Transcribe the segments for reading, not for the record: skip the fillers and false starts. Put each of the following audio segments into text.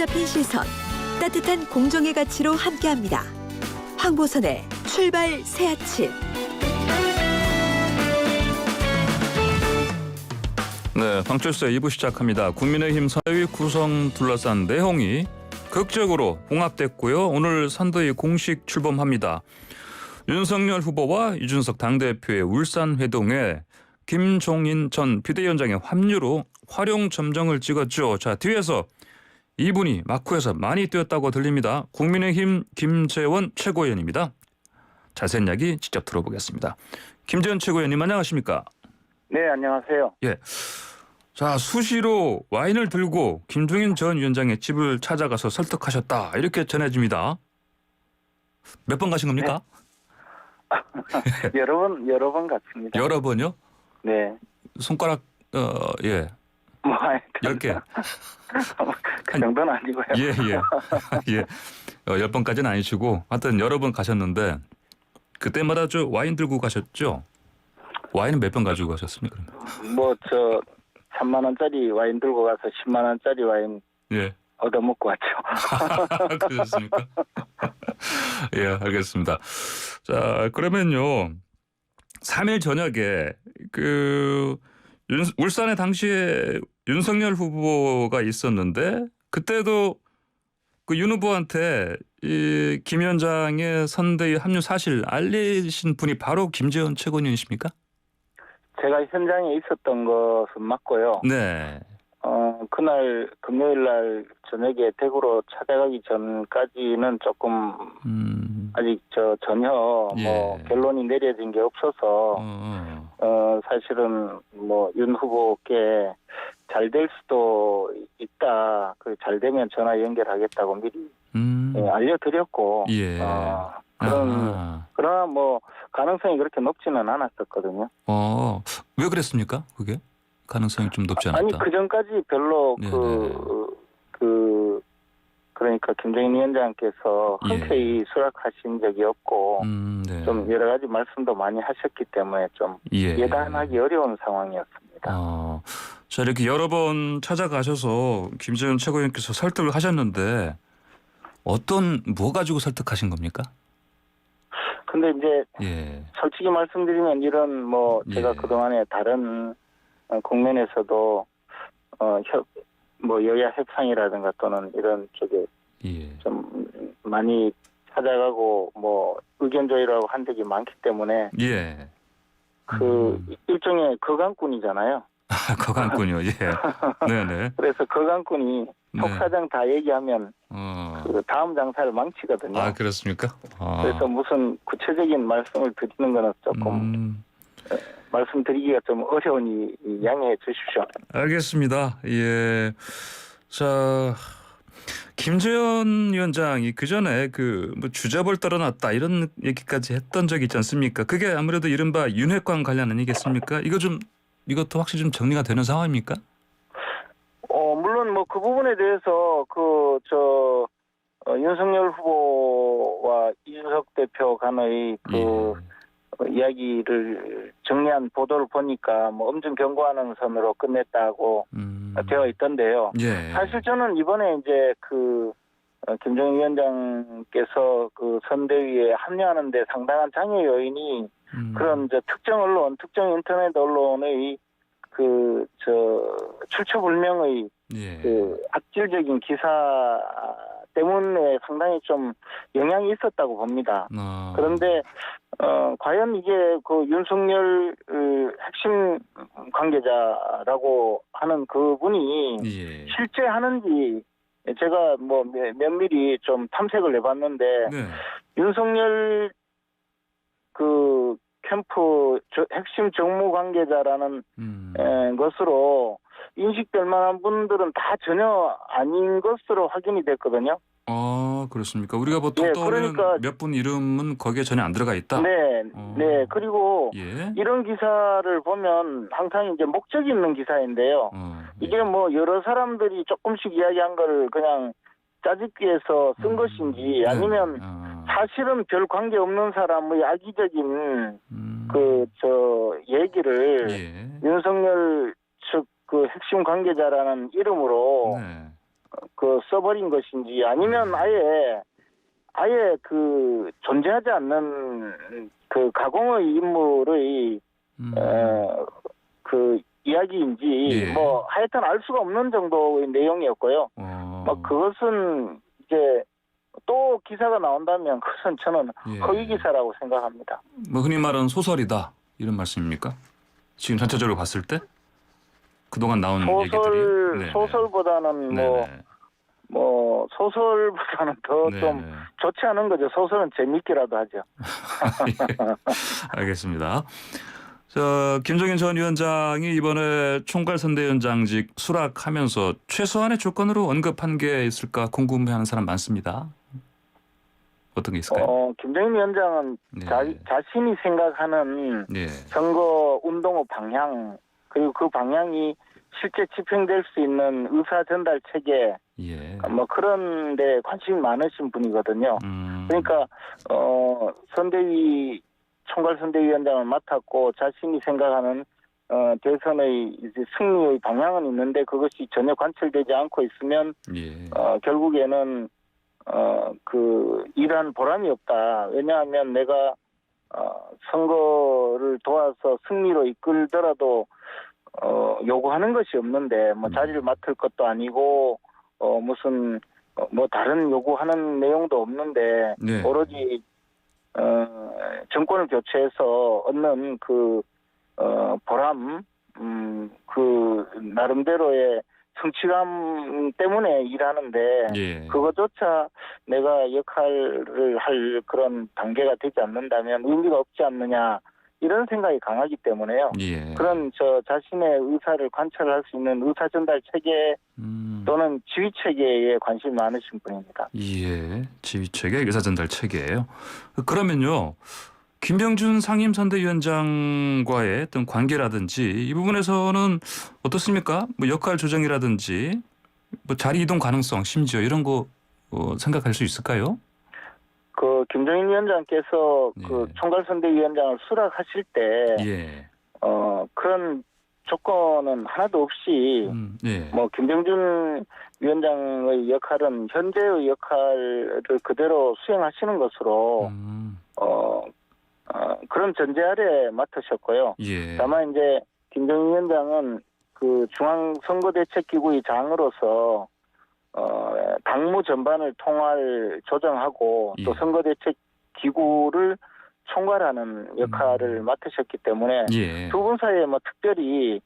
붙잡힌 시선, 따뜻한 공정의 가치로 함께합니다. 황보선의 출발 새 아침. 네, 황철수의 2부 시작합니다. 국민의힘 선대위 구성 둘러싼 내용이 극적으로 봉합됐고요. 오늘 선대위 공식 출범합니다. 윤석열 후보와 이준석 당대표의 울산 회동에 김종인 전 비대위원장의 합류로 활용 점정을 찍었죠. 자, 뒤에서 이분이 마쿠에서 많이 뛰었다고 들립니다. 국민의힘 김재원 최고위원입니다. 자세한 이야기 직접 들어보겠습니다. 김재원 최고위원님 안녕하십니까? 네, 안녕하세요. 예. 자, 수시로 와인을 들고 김종인 전 위원장의 집을 찾아가서 설득하셨다. 이렇게 전해집니다. 몇 번 가신 겁니까? 여러 번 갔습니다. 여러 번요? 네. 손가락 예. 뭐 10개. 그 정도는 아니고요. 예. 예. 10번까지는 아니시고 하여튼 여러 번 가셨는데 그때마다 저 와인 들고 가셨죠? 와인은 몇 번 가지고 가셨습니까? 그러면? 3만 원짜리 와인 들고 가서 10만 원짜리 와인 예. 얻어먹고 왔죠. 그렇습니까? 예, 알겠습니다. 자, 그러면요. 3일 저녁에 울산에 당시에 윤석열 후보가 있었는데 그때도 그 윤 후보한테 이 김 위원장의 선대위 합류 사실 알리신 분이 바로 김재원 최고위원이십니까? 제가 현장에 있었던 것은 맞고요. 네. 그날 금요일 날 저녁에 대구로 찾아가기 전까지는 조금 아직 전혀 예. 결론이 내려진 게 없어서 사실은 윤 후보께 잘 될 수도 있다. 잘 되면 전화 연결하겠다고 미리 알려드렸고 예. 그러나 가능성이 그렇게 높지는 않았었거든요. 왜 그랬습니까? 그게 가능성이 좀 높지 않았다. 아니 그 전까지 별로 그러니까 김종인 위원장께서 흔쾌히 수락하신 적이 없고 네. 좀 여러 가지 말씀도 많이 하셨기 때문에 좀 예단하기 어려운 상황이었습니다. 자, 이렇게 여러 번 찾아가셔서 김재원 최고위원께서 설득을 하셨는데 뭐 가지고 설득하신 겁니까? 근데 이제 솔직히 말씀드리면 이런 제가 그동안에 다른 국면에서도 여야 협상이라든가 또는 이런 쪽에 좀 많이 찾아가고 의견 조율하고 한 적이 많기 때문에 일종의 거강꾼이잖아요. 거강꾼이요. 예. 네네. 그래서 거강꾼이 속사정 다 얘기하면 다음 장사를 망치거든요. 아, 그렇습니까? 그래서 무슨 구체적인 말씀을 드리는 거는 조금 말씀드리기가 좀 어려우니 양해해 주십시오. 알겠습니다. 예. 자, 김재원 위원장이 그 전에 주접을 떨어놨다 이런 얘기까지 했던 적이 있지 않습니까? 그게 아무래도 이른바 윤핵관 관련 아니겠습니까? 이것도 확실히 좀 정리가 되는 상황입니까? 물론 그 부분에 대해서 윤석열 후보와 이준석 대표 간의 이야기를 정리한 보도를 보니까 엄중 경고하는 선으로 끝냈다고 되어 있던데요. 사실 저는 이번에 이제 김종인 위원장께서 선대위에 합류하는데 상당한 장애 요인이 그런 특정 언론, 특정 인터넷 언론의 출처불명의 악질적인 기사 때문에 상당히 좀 영향이 있었다고 봅니다. 그런데 과연 이게 윤석열 핵심 관계자라고 하는 그분이 실제 하는지 제가 면밀히 좀 탐색을 해봤는데 윤석열 캠프 핵심 정무 관계자라는 것으로 인식될 만한 분들은 다 전혀 아닌 것으로 확인이 됐거든요. 그렇습니까? 우리가 보통 떠오르는 몇 분 이름은 거기에 전혀 안 들어가 있다? 네. 그리고 이런 기사를 보면 항상 이제 목적이 있는 기사인데요. 이게 여러 사람들이 조금씩 이야기한 거를 그냥 짜집기 위해서 쓴 것인지 아니면 사실은 별 관계 없는 사람의 악의적인 얘기를 윤석열 측 핵심 관계자라는 이름으로 그 써버린 것인지 아니면 아예 그 존재하지 않는 그 가공의 인물의 그 이야기인지 예. 뭐 하여튼 알 수가 없는 정도의 내용이었고요. 뭐 그것은 이제 또 기사가 나온다면 그것은 저는 예. 허위 기사라고 생각합니다. 뭐 흔히 말하는 소설이다 이런 말씀입니까? 지금 전체적으로 봤을 때 그동안 나온 얘기들이 소설보다는 뭐 소설보다는 더 좀 좋지 않은 거죠. 소설은 재밌기라도 하죠. 예. 알겠습니다. 김종인 전 위원장이 이번에 총괄선대위원장직 수락하면서 최소한의 조건으로 언급한 게 있을까 궁금해하는 사람 많습니다. 어떤 게 있을까요? 김종인 위원장은 자신이 생각하는 선거 운동의 방향 그리고 그 방향이 실제 집행될 수 있는 의사 전달 체계 뭐 그런 데 관심이 많으신 분이거든요. 그러니까 총괄선대위원장을 맡았고 자신이 생각하는 대선의 이제 승리의 방향은 있는데 그것이 전혀 관철되지 않고 있으면 결국에는 그 일한 보람이 없다. 왜냐하면 내가 선거를 도와서 승리로 이끌더라도 요구하는 것이 없는데 뭐 자리를 맡을 것도 아니고 무슨 뭐 다른 요구하는 내용도 없는데 오로지 정권을 교체해서 얻는 그 보람 그 나름대로의 성취감 때문에 일하는데 그것조차 내가 역할을 할 그런 단계가 되지 않는다면 의미가 없지 않느냐 이런 생각이 강하기 때문에요. 그런 저 자신의 의사를 관찰할 수 있는 의사 전달 체계 또는 지휘 체계에 관심이 많으신 분입니다. 지휘 체계, 의사 전달 체계예요. 그러면요. 김병준 상임선대위원장과의 어떤 관계라든지 이 부분에서는 어떻습니까? 뭐 역할 조정이라든지 뭐 자리 이동 가능성 심지어 이런 거 생각할 수 있을까요? 그 김종인 위원장께서 그 총괄선대위원장을 수락하실 때 그런 조건은 하나도 없이 뭐 김병준 위원장의 역할은 현재의 역할을 그대로 수행하시는 것으로 그런 전제 아래 맡으셨고요. 다만 이제 김종인 위원장은 그 중앙선거대책기구의 장으로서 당무 전반을 통할 조정하고 또 선거대책기구를 총괄하는 역할을 맡으셨기 때문에 두 분 사이에 뭐 특별히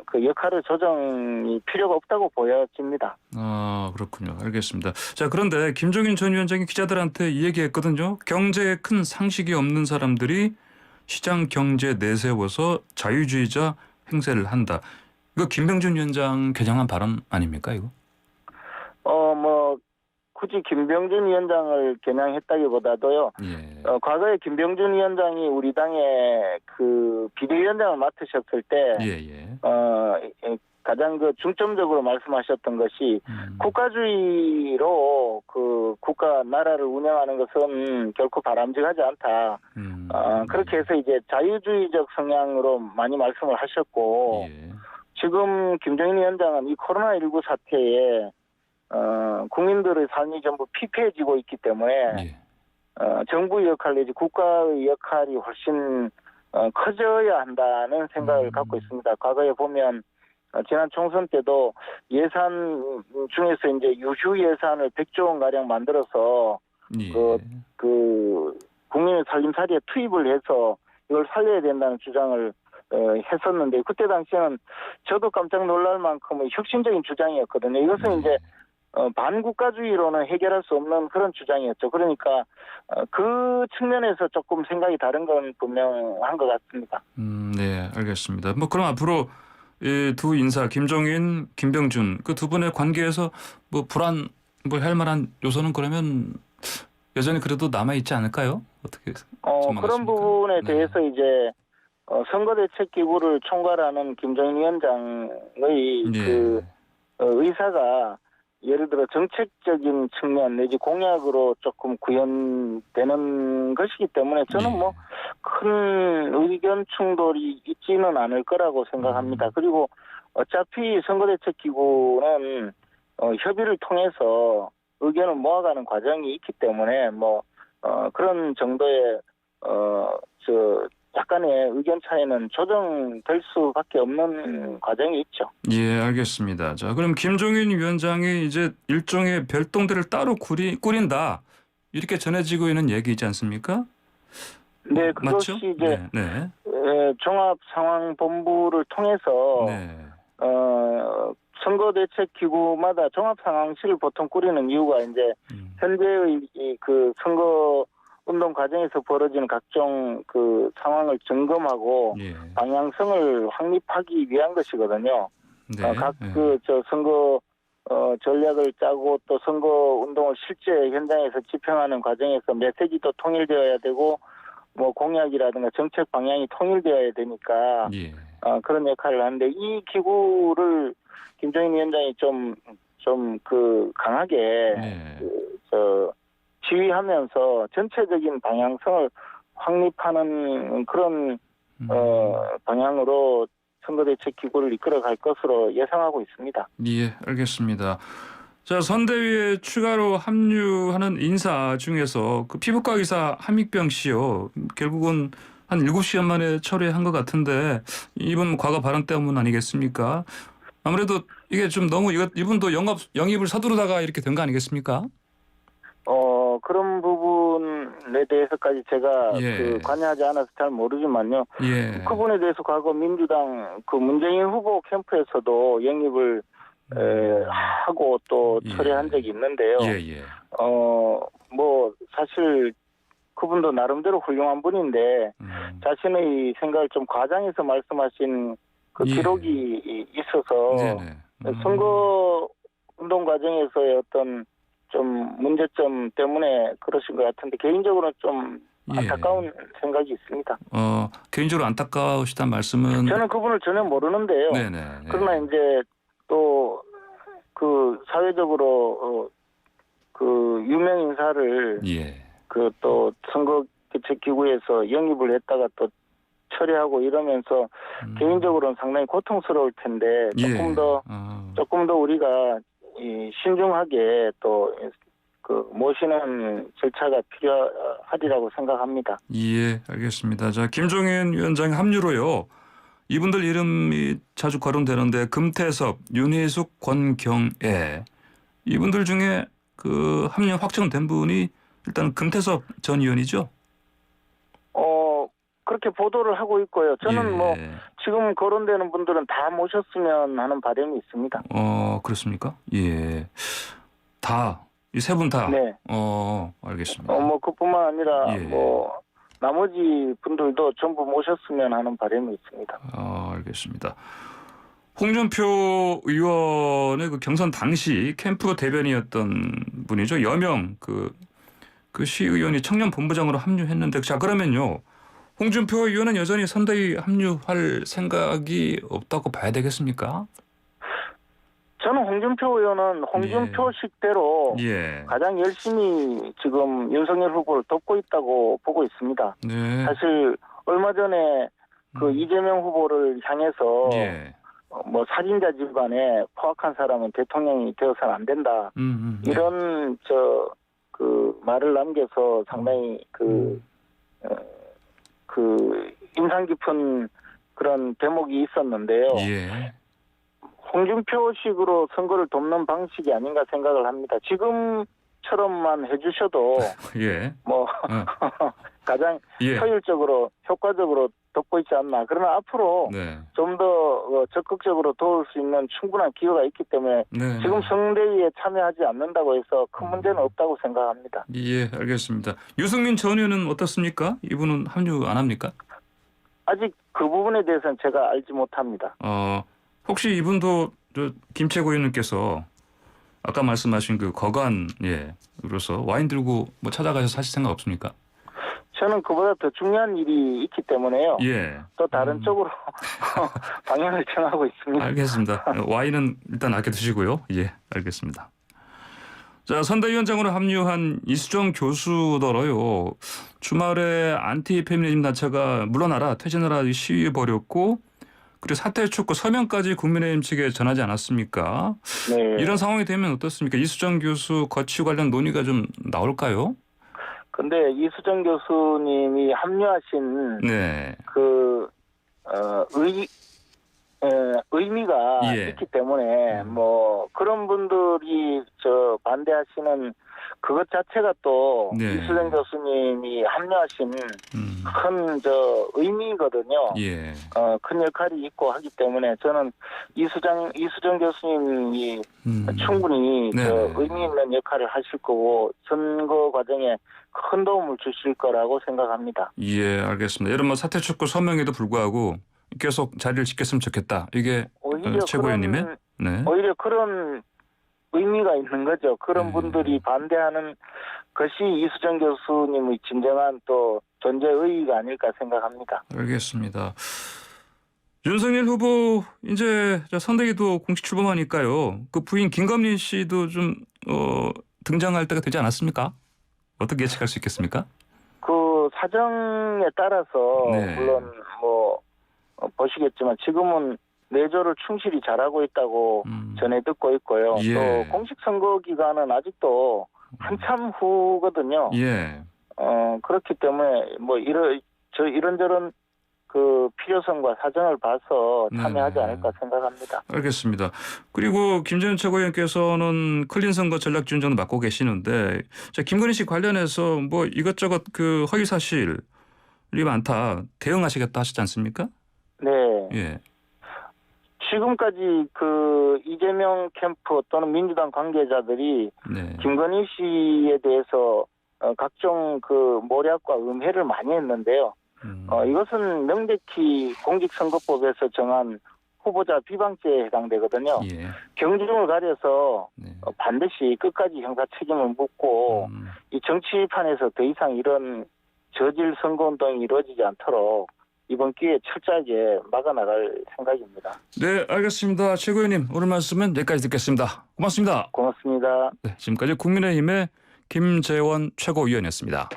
그 역할의 조정이 필요가 없다고 보여집니다. 그렇군요. 알겠습니다. 자, 그런데 김종인 전 위원장이 기자들한테 이 얘기했거든요. 경제에 큰 상식이 없는 사람들이 시장 경제 내세워서 자유주의자 행세를 한다. 이거 김병준 위원장 겨냥한 발언 아닙니까, 이거? 뭐 굳이 김병준 위원장을 겨냥했다기보다도요. 과거에 김병준 위원장이 우리 당의 그 비대위원장을 맡으셨을 때 가장 그 중점적으로 말씀하셨던 것이 국가주의로 그 국가 나라를 운영하는 것은 결코 바람직하지 않다. 그렇게 해서 이제 자유주의적 성향으로 많이 말씀을 하셨고 지금 김종인 위원장은 이 코로나19 사태에 국민들의 삶이 전부 피폐해지고 있기 때문에 정부의 역할 내지 국가의 역할이 훨씬 커져야 한다는 생각을 갖고 있습니다. 과거에 보면 지난 총선 때도 예산 중에서 이제 유휴 예산을 100조 원 가량 만들어서 그 국민의 살림살이에 투입을 해서 이걸 살려야 된다는 주장을 했었는데 그때 당시에는 저도 깜짝 놀랄 만큼의 혁신적인 주장이었거든요. 이것은 이제 반국가주의로는 해결할 수 없는 그런 주장이었죠. 그러니까 그 측면에서 조금 생각이 다른 건 분명한 것 같습니다. 네, 알겠습니다. 뭐 그럼 앞으로 이 두 인사 김종인, 김병준 그 두 분의 관계에서 뭐 불안 뭐 할 만한 요소는 그러면 여전히 그래도 남아 있지 않을까요? 어떻게 전망하십니까? 그런 부분에 대해서 이제 선거대책기구를 총괄하는 김종인 위원장의 그 의사가 예를 들어 정책적인 측면 내지 공약으로 조금 구현되는 것이기 때문에 저는 뭐 큰 의견 충돌이 있지는 않을 거라고 생각합니다. 그리고 어차피 선거대책기구는 협의를 통해서 의견을 모아가는 과정이 있기 때문에 그런 정도의 약간의 의견 차이는 조정될 수밖에 없는 과정이 있죠. 예, 알겠습니다. 자, 그럼 김종인 위원장이 이제 일종의 별동대를 따로 꾸린다 이렇게 전해지고 있는 얘기이지 않습니까? 네, 맞죠? 그것이 이제 네. 종합상황본부를 통해서 선거대책기구마다 종합상황실을 보통 꾸리는 이유가 이제 현재의 그 선거 운동 과정에서 벌어지는 각종 그 상황을 점검하고 방향성을 확립하기 위한 것이거든요. 네. 선거 전략을 짜고 또 선거 운동을 실제 현장에서 집행하는 과정에서 메시지도 통일되어야 되고 공약이라든가 정책 방향이 통일되어야 되니까 그런 역할을 하는데 이 기구를 김종인 위원장이 좀 강하게 지휘하면서 전체적인 방향성을 확립하는 그런 방향으로 선거대책기구를 이끌어갈 것으로 예상하고 있습니다. 예, 알겠습니다. 자, 선대위에 추가로 합류하는 인사 중에서 그 피부과 의사 함익병 씨요. 결국은 한 7시간 만에 철회한 것 같은데 이분 과거 발언 때문 아니겠습니까? 아무래도 이게 좀 너무 이분도 영입을 서두르다가 이렇게 된 거 아니겠습니까? 그런 부분에 대해서까지 제가 관여하지 않아서 잘 모르지만요. 그 부분에 대해서 과거 민주당 그 문재인 후보 캠프에서도 영입을 하고 또 철회한 적이 있는데요. 사실 그분도 나름대로 훌륭한 분인데 자신의 생각을 좀 과장해서 말씀하신 그 기록이 있어서 선거 운동 과정에서의 어떤 좀 문제점 때문에 그러신 것 같은데 개인적으로는 좀 안타까운 생각이 있습니다. 개인적으로 안타까우시다는 말씀은 저는 그분을 전혀 모르는데요. 그러나 이제 또 그 사회적으로 그 유명 인사를 그 또 선거 대책기구에서 영입을 했다가 또 처리하고 이러면서 개인적으로는 상당히 고통스러울 텐데 조금 더 우리가 신중하게 또 그 모시는 절차가 필요하리라고 생각합니다. 예, 알겠습니다. 자, 김종인 위원장 합류로요. 이분들 이름이 자주 거론되는데 금태섭, 윤희숙, 권경애 이분들 중에 그 합류 확정된 분이 일단 금태섭 전 의원이죠. 그렇게 보도를 하고 있고요. 저는 지금 거론되는 분들은 다 모셨으면 하는 바람이 있습니다. 그렇습니까? 예. 다, 이 세 분 다? 네. 알겠습니다. 그뿐만 아니라 나머지 분들도 전부 모셨으면 하는 바람이 있습니다. 알겠습니다. 홍준표 의원의 그 경선 당시 캠프 대변이었던 분이죠. 여명 그 시의원이 청년본부장으로 합류했는데 자 그러면요. 홍준표 의원은 여전히 선대위 합류할 생각이 없다고 봐야 되겠습니까? 저는 홍준표 의원은 홍준표식대로 가장 열심히 지금 윤석열 후보를 돕고 있다고 보고 있습니다. 사실 얼마 전에 그 이재명 후보를 향해서 살인자 집안에 포악한 사람은 대통령이 되어서는 안 된다. 이런 그 말을 남겨서 상당히 그 인상 깊은 그런 대목이 있었는데요. 홍준표식으로 선거를 돕는 방식이 아닌가 생각을 합니다. 지금처럼만 해주셔도 가장 효율적으로 효과적으로 돕고 있지 않나. 그러나 앞으로 좀 더 적극적으로 도울 수 있는 충분한 기회가 있기 때문에 지금 선대위에 참여하지 않는다고 해서 큰 문제는 없다고 생각합니다. 예, 알겠습니다. 유승민 전 의원은 어떻습니까? 이분은 합류 안 합니까? 아직 그 부분에 대해서는 제가 알지 못합니다. 혹시 이분도 김채고 의원님께서 아까 말씀하신 그 거간으로서 와인 들고 찾아가셔서 하실 생각 없습니까? 저는 그보다 더 중요한 일이 있기 때문에요. 또 다른 쪽으로 방향을 정하고 있습니다. 알겠습니다. 와인은 일단 아껴 드시고요. 예, 알겠습니다. 자, 선대위원장으로 합류한 이수정 교수더러요. 주말에 안티 페미니즘 단체가 물러나라 퇴진하라 시위 벌였고 그리고 사퇴 촉구 서명까지 국민의힘 측에 전하지 않았습니까? 네. 이런 상황이 되면 어떻습니까? 이수정 교수 거취 관련 논의가 좀 나올까요? 근데 이수정 교수님이 합류하신 네. 의미가 예. 있기 때문에 뭐 그런 분들이 반대하시는 그것 자체가 또 네. 이수정 교수님이 합류하신 큰 의미거든요. 예. 큰 역할이 있고 하기 때문에 저는 이수정 교수님이 충분히 네. 의미 있는 역할을 하실 거고 선거 과정에 큰 도움을 주실 거라고 생각합니다. 예, 알겠습니다. 예를 들면 사퇴 촉구 서명에도 불구하고 계속 자리를 지켰으면 좋겠다. 이게 최고위원님의 네. 오히려 그런 의미가 있는 거죠. 그런 네. 분들이 반대하는 것이 이수정 교수님의 진정한 또 존재 의의가 아닐까 생각합니다. 알겠습니다. 윤석열 후보 이제 선대위도 공식 출범하니까요. 그 부인 김건희 씨도 좀 등장할 때가 되지 않았습니까? 어떻게 예측할 수 있겠습니까? 그 사정에 따라서 네. 물론 보시겠지만 지금은 내조를 충실히 잘하고 있다고 전해 듣고 있고요. 예. 또 공식 선거 기간은 아직도 한참 후거든요. 예. 그렇기 때문에 뭐 이런저런 그 필요성과 사정을 봐서 참여하지 않을까 생각합니다. 알겠습니다. 그리고 김재현 최고위원께서는 클린 선거 전략 지원장도 맡고 계시는데 김건희 씨 관련해서 뭐 이것저것 그 허위 사실이 많다 대응하시겠다 하시지 않습니까? 네. 예. 지금까지 그 이재명 캠프 또는 민주당 관계자들이 네. 김건희 씨에 대해서 각종 그 모략과 음해를 많이 했는데요. 이것은 명백히 공직선거법에서 정한 후보자 비방죄에 해당되거든요. 예. 경중을 가려서 네. 반드시 끝까지 형사 책임을 묻고 이 정치판에서 더 이상 이런 저질 선거운동이 이루어지지 않도록 이번 기회에 철저하게 막아나갈 생각입니다. 네, 알겠습니다. 최고위원님 오늘 말씀은 여기까지 듣겠습니다. 고맙습니다. 고맙습니다. 네, 지금까지 국민의힘의 김재원 최고위원이었습니다.